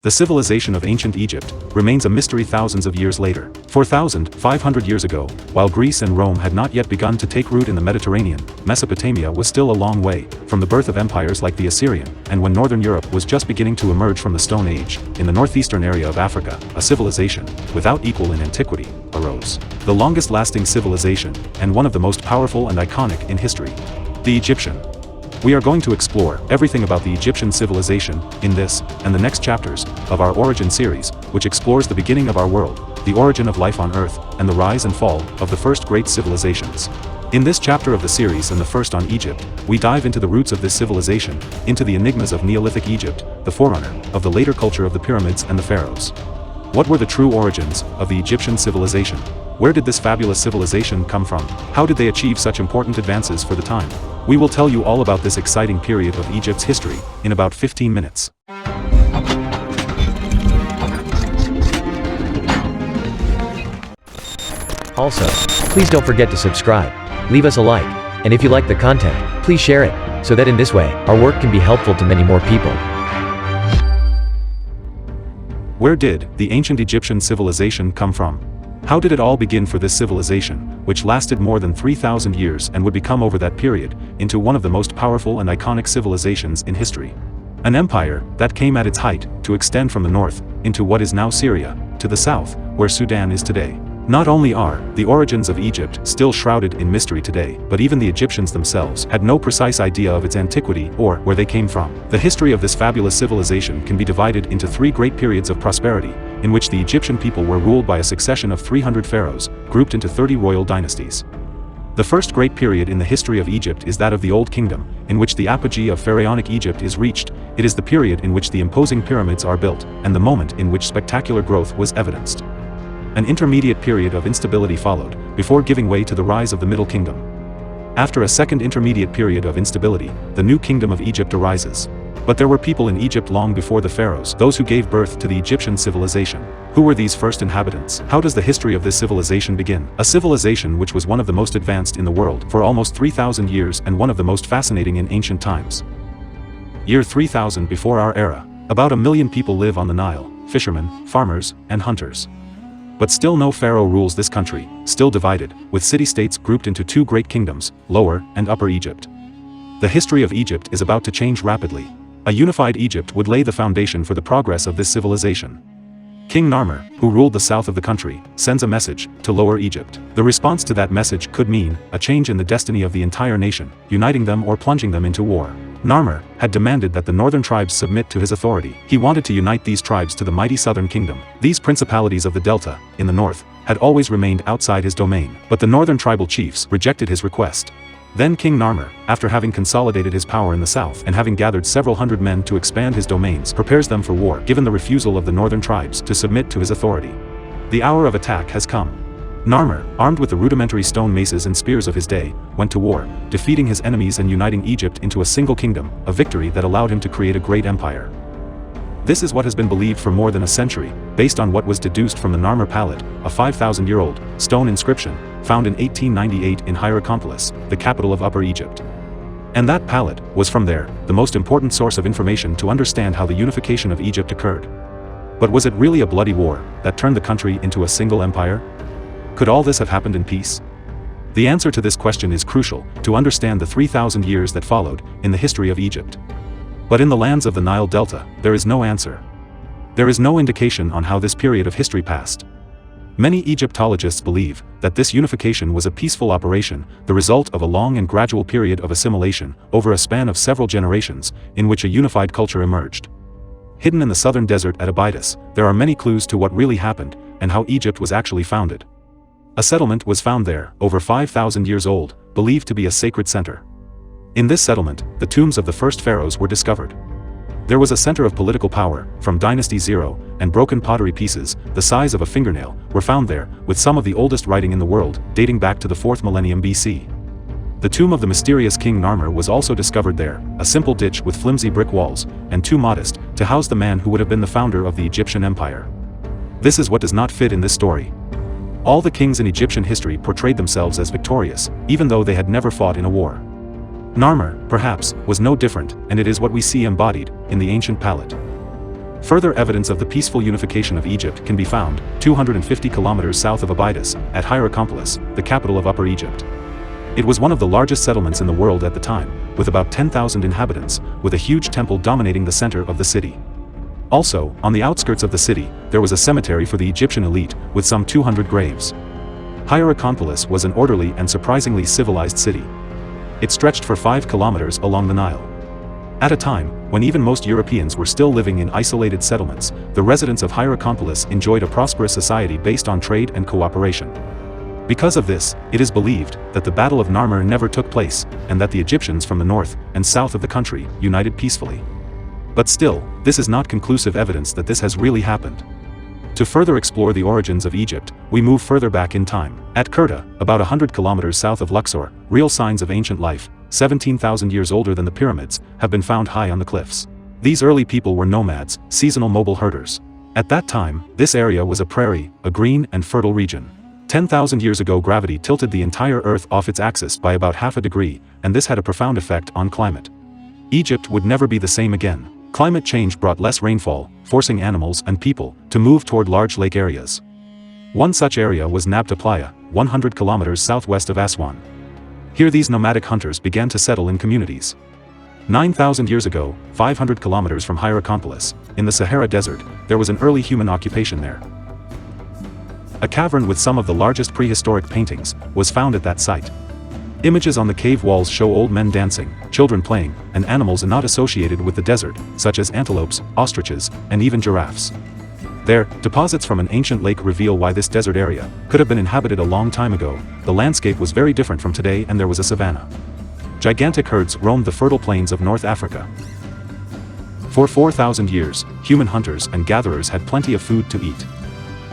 The civilization of ancient Egypt remains a mystery thousands of years later. 4,500 years ago, while Greece and Rome had not yet begun to take root in the Mediterranean, Mesopotamia was still a long way from the birth of empires like the Assyrian, and when northern Europe was just beginning to emerge from the Stone Age, in the northeastern area of Africa, a civilization, without equal in antiquity, arose. The longest-lasting civilization, and one of the most powerful and iconic in history. The Egyptian. We are going to explore everything about the Egyptian civilization in this and the next chapters of our Origin series, which explores the beginning of our world, the origin of life on Earth, and the rise and fall of the first great civilizations. In this chapter of the series and the first on Egypt, we dive into the roots of this civilization, into the enigmas of Neolithic Egypt, the forerunner of the later culture of the pyramids and the pharaohs. What were the true origins of the Egyptian civilization? Where did this fabulous civilization come from? How did they achieve such important advances for the time? We will tell you all about this exciting period of Egypt's history in about 15 minutes. Also, please don't forget to subscribe, leave us a like, and if you like the content, please share it, so that in this way, our work can be helpful to many more people. Where did the ancient Egyptian civilization come from? How did it all begin for this civilization, which lasted more than 3,000 years and would become over that period, into one of the most powerful and iconic civilizations in history? An empire that came at its height to extend from the north, into what is now Syria, to the south, where Sudan is today. Not only are the origins of Egypt still shrouded in mystery today, but even the Egyptians themselves had no precise idea of its antiquity or where they came from. The history of this fabulous civilization can be divided into three great periods of prosperity, in which the Egyptian people were ruled by a succession of 300 pharaohs, grouped into 30 royal dynasties. The first great period in the history of Egypt is that of the Old Kingdom, in which the apogee of pharaonic Egypt is reached. It is the period in which the imposing pyramids are built, and the moment in which spectacular growth was evidenced. An intermediate period of instability followed, before giving way to the rise of the Middle Kingdom. After a second intermediate period of instability, the new kingdom of Egypt arises. But there were people in Egypt long before the pharaohs, those who gave birth to the Egyptian civilization. Who were these first inhabitants? How does the history of this civilization begin? A civilization which was one of the most advanced in the world for almost 3,000 years and one of the most fascinating in ancient times. Year 3000 before our era. About 1 million people live on the Nile, fishermen, farmers, and hunters. But still no pharaoh rules this country, still divided, with city-states grouped into two great kingdoms, Lower and Upper Egypt. The history of Egypt is about to change rapidly. A unified Egypt would lay the foundation for the progress of this civilization. King Narmer, who ruled the south of the country, sends a message to Lower Egypt. The response to that message could mean a change in the destiny of the entire nation, uniting them or plunging them into war. Narmer had demanded that the northern tribes submit to his authority. He wanted to unite these tribes to the mighty southern kingdom. These principalities of the delta, in the north, had always remained outside his domain, but the northern tribal chiefs rejected his request. Then King Narmer, after having consolidated his power in the south and having gathered several hundred men to expand his domains, prepares them for war, given the refusal of the northern tribes to submit to his authority. The hour of attack has come. Narmer, armed with the rudimentary stone maces and spears of his day, went to war, defeating his enemies and uniting Egypt into a single kingdom, a victory that allowed him to create a great empire. This is what has been believed for more than a century, based on what was deduced from the Narmer palette, a 5,000-year-old stone inscription, found in 1898 in Hierarchopolis, the capital of Upper Egypt. And that palette was from there, the most important source of information to understand how the unification of Egypt occurred. But was it really a bloody war that turned the country into a single empire? Could all this have happened in peace? The answer to this question is crucial to understand the 3,000 years that followed in the history of Egypt. But in the lands of the Nile Delta, there is no answer. There is no indication on how this period of history passed. Many Egyptologists believe that this unification was a peaceful operation, the result of a long and gradual period of assimilation over a span of several generations, in which a unified culture emerged. Hidden in the southern desert at Abydos, there are many clues to what really happened and how Egypt was actually founded. A settlement was found there, over 5,000 years old, believed to be a sacred center. In this settlement, the tombs of the first pharaohs were discovered. There was a center of political power, from Dynasty 0, and broken pottery pieces, the size of a fingernail, were found there, with some of the oldest writing in the world, dating back to the 4th millennium BC. The tomb of the mysterious King Narmer was also discovered there, a simple ditch with flimsy brick walls, and too modest to house the man who would have been the founder of the Egyptian empire. This is what does not fit in this story. All the kings in Egyptian history portrayed themselves as victorious, even though they had never fought in a war. Narmer, perhaps, was no different, and it is what we see embodied in the ancient palette. Further evidence of the peaceful unification of Egypt can be found 250 kilometers south of Abydos, at Hierarchopolis, the capital of Upper Egypt. It was one of the largest settlements in the world at the time, with about 10,000 inhabitants, with a huge temple dominating the center of the city. Also, on the outskirts of the city, there was a cemetery for the Egyptian elite, with some 200 graves. Hierarchopolis was an orderly and surprisingly civilized city. It stretched for 5 kilometers along the Nile. At a time when even most Europeans were still living in isolated settlements, the residents of Hierarchopolis enjoyed a prosperous society based on trade and cooperation. Because of this, it is believed that the Battle of Narmer never took place, and that the Egyptians from the north and south of the country united peacefully. But still, this is not conclusive evidence that this has really happened. To further explore the origins of Egypt, we move further back in time. At Kurta, about 100 kilometers south of Luxor, real signs of ancient life, 17,000 years older than the pyramids, have been found high on the cliffs. These early people were nomads, seasonal mobile herders. At that time, this area was a prairie, a green and fertile region. 10,000 years ago, gravity tilted the entire Earth off its axis by about half a degree, and this had a profound effect on climate. Egypt would never be the same again. Climate change brought less rainfall, forcing animals and people to move toward large lake areas. One such area was Nabta Playa, 100 kilometers southwest of Aswan. Here these nomadic hunters began to settle in communities. 9,000 years ago, 500 kilometers from Hierarchopolis, in the Sahara Desert, there was an early human occupation there. A cavern with some of the largest prehistoric paintings was found at that site. Images on the cave walls show old men dancing, children playing, and animals not associated with the desert, such as antelopes, ostriches, and even giraffes. There, deposits from an ancient lake reveal why this desert area could have been inhabited a long time ago. The landscape was very different from today, and there was a savanna. Gigantic herds roamed the fertile plains of North Africa. For 4,000 years, human hunters and gatherers had plenty of food to eat.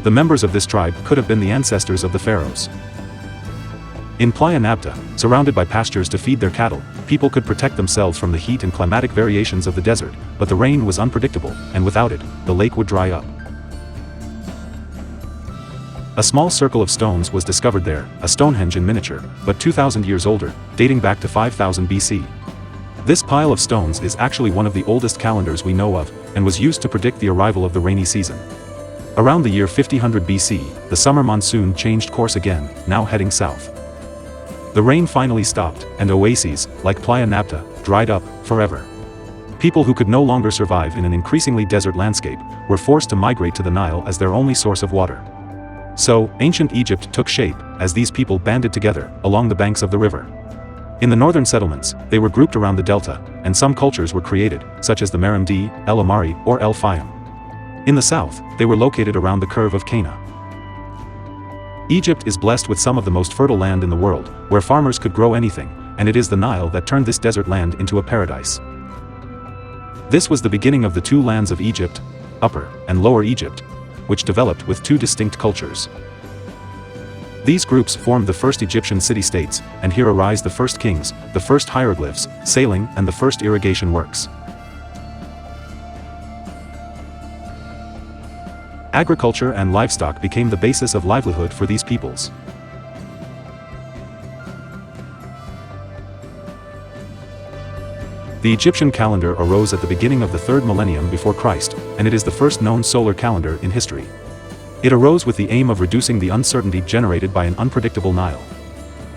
The members of this tribe could have been the ancestors of the pharaohs. In Playa Nabta, surrounded by pastures to feed their cattle, people could protect themselves from the heat and climatic variations of the desert, but the rain was unpredictable, and without it, the lake would dry up. A small circle of stones was discovered there, a Stonehenge in miniature, but 2,000 years older, dating back to 5000 BC. This pile of stones is actually one of the oldest calendars we know of, and was used to predict the arrival of the rainy season. Around the year 5000 BC, the summer monsoon changed course again, now heading south. The rain finally stopped, and oases, like Playa Nabta, dried up forever. People who could no longer survive in an increasingly desert landscape were forced to migrate to the Nile as their only source of water. So, ancient Egypt took shape as these people banded together along the banks of the river. In the northern settlements, they were grouped around the delta, and some cultures were created, such as the Merimdi, El Amari, or El Fayum. In the south, they were located around the curve of Cana. Egypt is blessed with some of the most fertile land in the world, where farmers could grow anything, and it is the Nile that turned this desert land into a paradise. This was the beginning of the two lands of Egypt, Upper and Lower Egypt, which developed with two distinct cultures. These groups formed the first Egyptian city-states, and here arise the first kings, the first hieroglyphs, sailing, and the first irrigation works. Agriculture and livestock became the basis of livelihood for these peoples. The Egyptian calendar arose at the beginning of the 3rd millennium before Christ, and it is the first known solar calendar in history. It arose with the aim of reducing the uncertainty generated by an unpredictable Nile.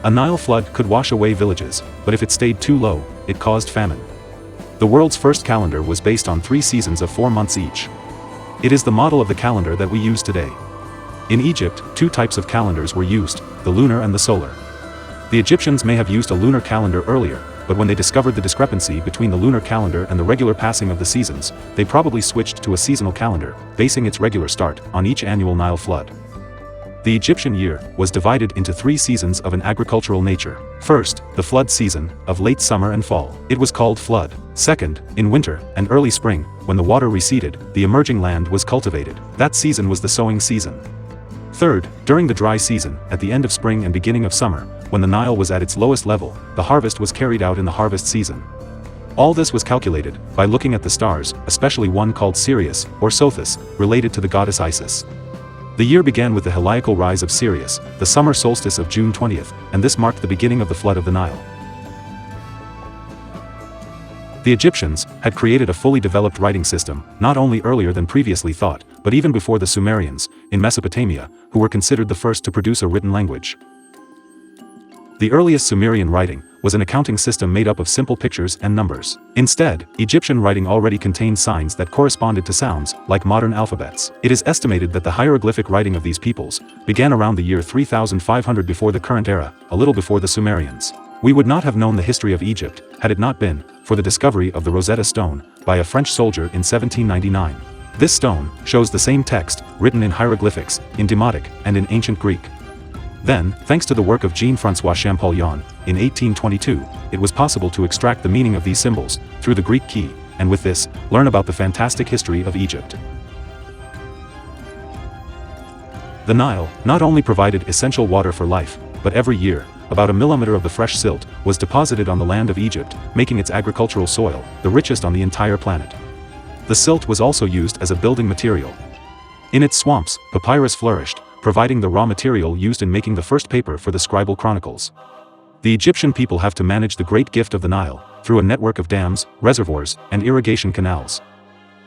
A Nile flood could wash away villages, but if it stayed too low, it caused famine. The world's first calendar was based on 3 seasons of 4 months each. It is the model of the calendar that we use today. In Egypt, 2 types of calendars were used, the lunar and the solar. The Egyptians may have used a lunar calendar earlier, but when they discovered the discrepancy between the lunar calendar and the regular passing of the seasons, they probably switched to a seasonal calendar, basing its regular start on each annual Nile flood. The Egyptian year was divided into 3 seasons of an agricultural nature. First, the flood season, of late summer and fall. It was called flood. Second, in winter and early spring, when the water receded, the emerging land was cultivated. That season was the sowing season. Third, during the dry season, at the end of spring and beginning of summer, when the Nile was at its lowest level, the harvest was carried out in the harvest season. All this was calculated by looking at the stars, especially one called Sirius, or Sothis, related to the goddess Isis. The year began with the heliacal rise of Sirius, the summer solstice of June 20th, and this marked the beginning of the flood of the Nile. The Egyptians had created a fully developed writing system, not only earlier than previously thought, but even before the Sumerians, in Mesopotamia, who were considered the first to produce a written language. The earliest Sumerian writing was an accounting system made up of simple pictures and numbers. Instead, Egyptian writing already contained signs that corresponded to sounds, like modern alphabets. It is estimated that the hieroglyphic writing of these peoples began around the year 3500 before the current era, a little before the Sumerians. We would not have known the history of Egypt had it not been for the discovery of the Rosetta Stone by a French soldier in 1799. This stone shows the same text, written in hieroglyphics, in Demotic, and in ancient Greek. Then, thanks to the work of Jean-François Champollion, in 1822, it was possible to extract the meaning of these symbols through the Greek key, and with this, learn about the fantastic history of Egypt. The Nile not only provided essential water for life, but every year, about a millimeter of the fresh silt was deposited on the land of Egypt, making its agricultural soil the richest on the entire planet. The silt was also used as a building material. In its swamps, papyrus flourished, providing the raw material used in making the first paper for the scribal chronicles. The Egyptian people have to manage the great gift of the Nile through a network of dams, reservoirs, and irrigation canals.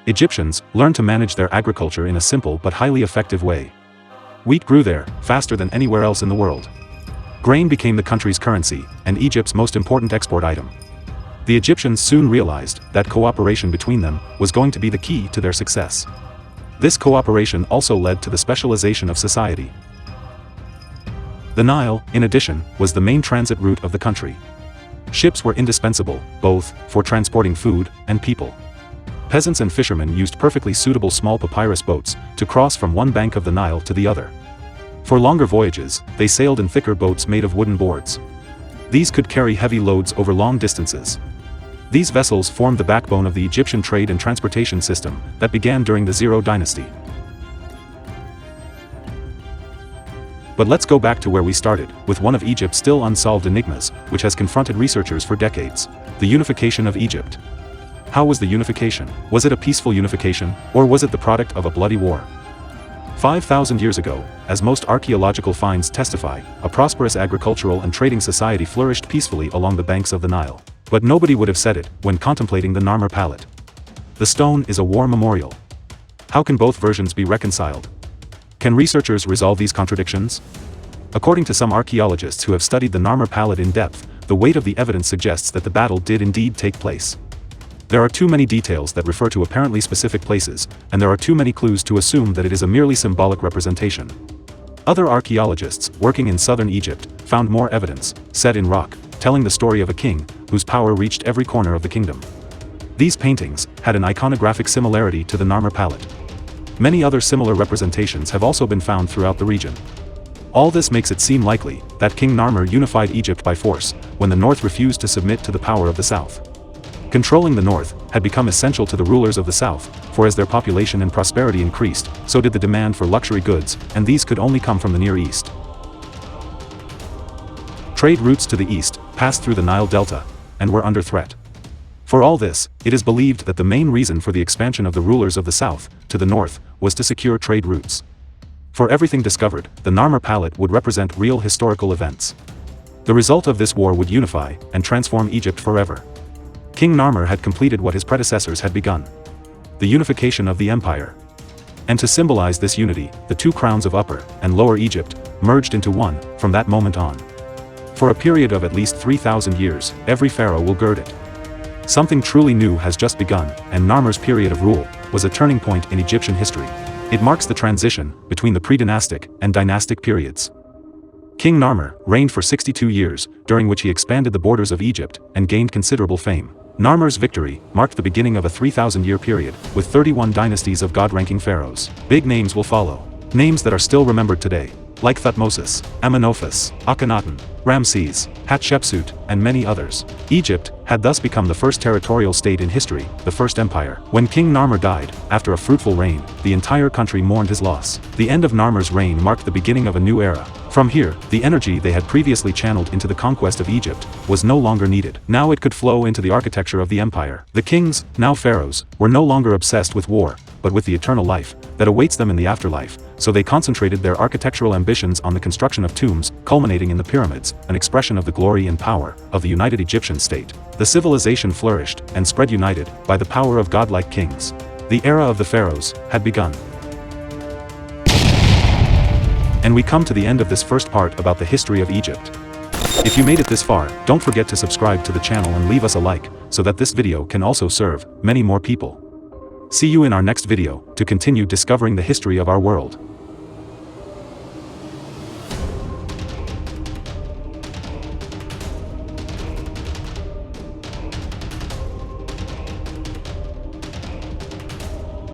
Egyptians learned to manage their agriculture in a simple but highly effective way. Wheat grew there faster than anywhere else in the world. Grain became the country's currency and Egypt's most important export item. The Egyptians soon realized that cooperation between them was going to be the key to their success. This cooperation also led to the specialization of society. The Nile, in addition, was the main transit route of the country. Ships were indispensable, both for transporting food and people. Peasants and fishermen used perfectly suitable small papyrus boats to cross from one bank of the Nile to the other. For longer voyages, they sailed in thicker boats made of wooden boards. These could carry heavy loads over long distances. These vessels formed the backbone of the Egyptian trade and transportation system that began during the Zero Dynasty. But let's go back to where we started, with one of Egypt's still unsolved enigmas, which has confronted researchers for decades: the unification of Egypt. How was the unification? Was it a peaceful unification, or was it the product of a bloody war? 5,000 years ago, as most archaeological finds testify, a prosperous agricultural and trading society flourished peacefully along the banks of the Nile. But nobody would have said it when contemplating the Narmer palette. The stone is a war memorial. How can both versions be reconciled? Can researchers resolve these contradictions? According to some archaeologists who have studied the Narmer palette in depth, the weight of the evidence suggests that the battle did indeed take place. There are too many details that refer to apparently specific places, and there are too many clues to assume that it is a merely symbolic representation. Other archaeologists, working in southern Egypt, found more evidence, set in rock, telling the story of a king whose power reached every corner of the kingdom. These paintings had an iconographic similarity to the Narmer palette. Many other similar representations have also been found throughout the region. All this makes it seem likely that King Narmer unified Egypt by force when the north refused to submit to the power of the south. Controlling the north had become essential to the rulers of the south, for as their population and prosperity increased, so did the demand for luxury goods, and these could only come from the Near East. Trade routes to the east passed through the Nile Delta, and were under threat. For all this, it is believed that the main reason for the expansion of the rulers of the south to the north was to secure trade routes. For everything discovered, the Narmer palette would represent real historical events. The result of this war would unify and transform Egypt forever. King Narmer had completed what his predecessors had begun: the unification of the empire. And to symbolize this unity, the two crowns of Upper and Lower Egypt merged into one from that moment on. For a period of at least 3,000 years, every pharaoh will gird it. Something truly new has just begun, and Narmer's period of rule was a turning point in Egyptian history. It marks the transition between the pre-dynastic and dynastic periods. King Narmer reigned for 62 years, during which he expanded the borders of Egypt and gained considerable fame. Narmer's victory marked the beginning of a 3,000-year period, with 31 dynasties of god-ranking pharaohs. Big names will follow. Names that are still remembered today, like Thutmose, Amenophis, Akhenaten, Ramses, Hatshepsut, and many others. Egypt had thus become the first territorial state in history, the first empire. When King Narmer died, after a fruitful reign, the entire country mourned his loss. The end of Narmer's reign marked the beginning of a new era. From here, the energy they had previously channeled into the conquest of Egypt was no longer needed. Now it could flow into the architecture of the empire. The kings, now pharaohs, were no longer obsessed with war, but with the eternal life that awaits them in the afterlife, so they concentrated their architectural ambitions on the construction of tombs, culminating in the pyramids, pyramids, an expression of the glory and power of the united Egyptian state. The civilization flourished and spread united by the power of godlike kings. The era of the pharaohs had begun. And we come to the end of this first part about the history of Egypt. If you made it this far, don't forget to subscribe to the channel and leave us a like, so that this video can also serve many more people. See you in our next video, to continue discovering the history of our world.